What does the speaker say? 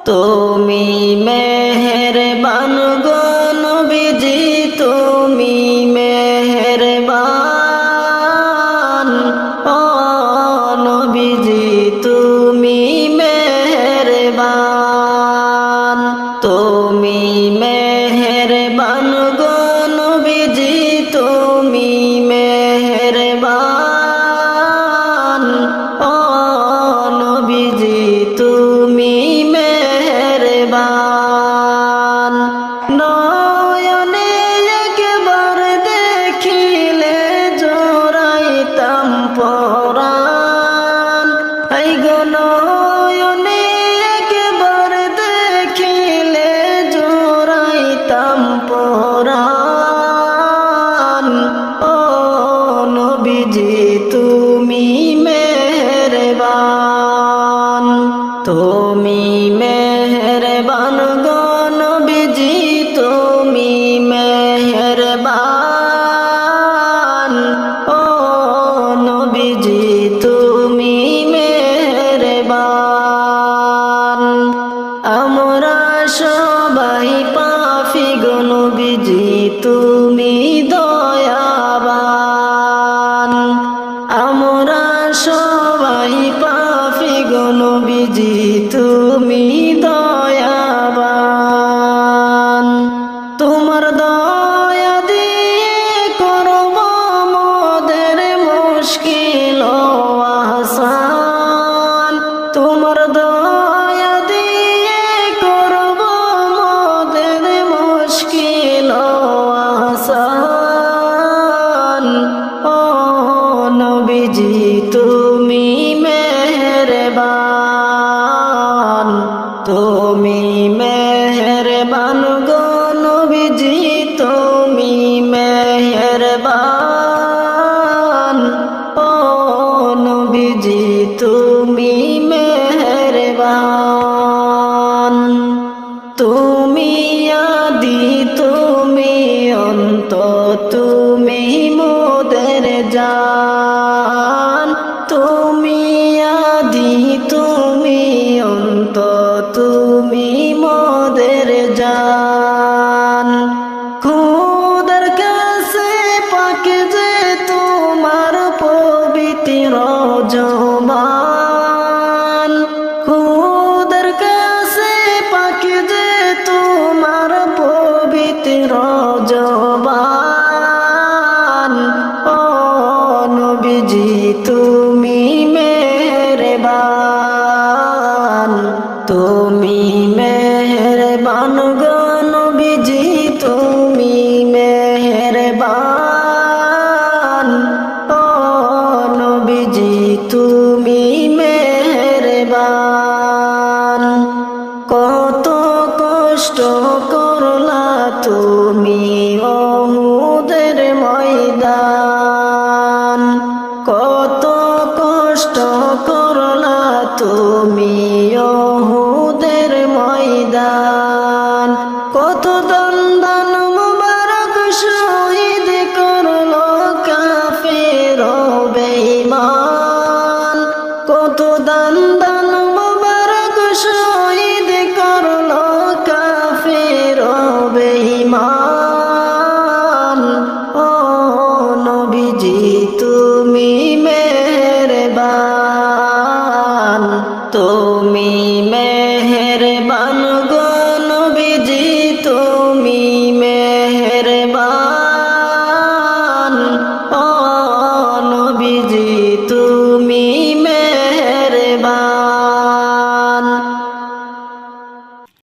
তুমি মেহেরবান গো নবীজি তুমি মেহেরবান ও নবীজি তুমি মেহেরবান তুমি মেহেরবান গো নবীজি তুমি মেহেরবান ও নবীজি তুমি মেহেরবান নয়নে একবার দেখিলে জোড়াইতাম পরাণ এই গো নয়নে একবার দেখিলে জোড়াইতাম পরাণ ও নবীজি তুমি মেহেরবান তুমি মেহেরবান গো নবীজি তুমি মেহেরবান ও নবীজি তুমি মেহেরবান আমরা সবাই পাপী গো নবীজি তুমি দয়াবান আমরা সবাই পাপী গো নবীজি তুমি দয়াবান তোমার দয়া দিয়ে করব মোদের মুশকিল আসান তোমার দয়া দিয়ে করব মোদের মুশকিল আসান ও নবীজি তুমি মেহেরবান তুমি মেহেরবান গো নবীজি তুমি মেহেরবান ও নবীজি তুমি মেহেরবান তুমি আদি তুমি অন্ত তুমি মোদের জান তুমি আদি তুমি অন্ত তুমি মোদের জান খোদার কাছে পাকে যে তোমার পবিত্র জবান খোদার কাছে পাকে যে তোমার পবিত্র জবান ও নবীজি তুমি মেহেরবান তুমি মেহেরবান গো নবীজি তুমি মেহেরবান ও নবীজি তুমি মেহেরবান কত কষ্ট করলা তুমি ওহুদের ময়দান কত কষ্ট করলা তুমি ওহুদের ময়দান কত দন্দন মুবারক শহীদ করলো কাফের বেঈমান কত দন্দন মুবারক শহীদ করলো কাফের বেঈমান ও নবীজি তুমি মেহেরবান তুমি মেহেরবান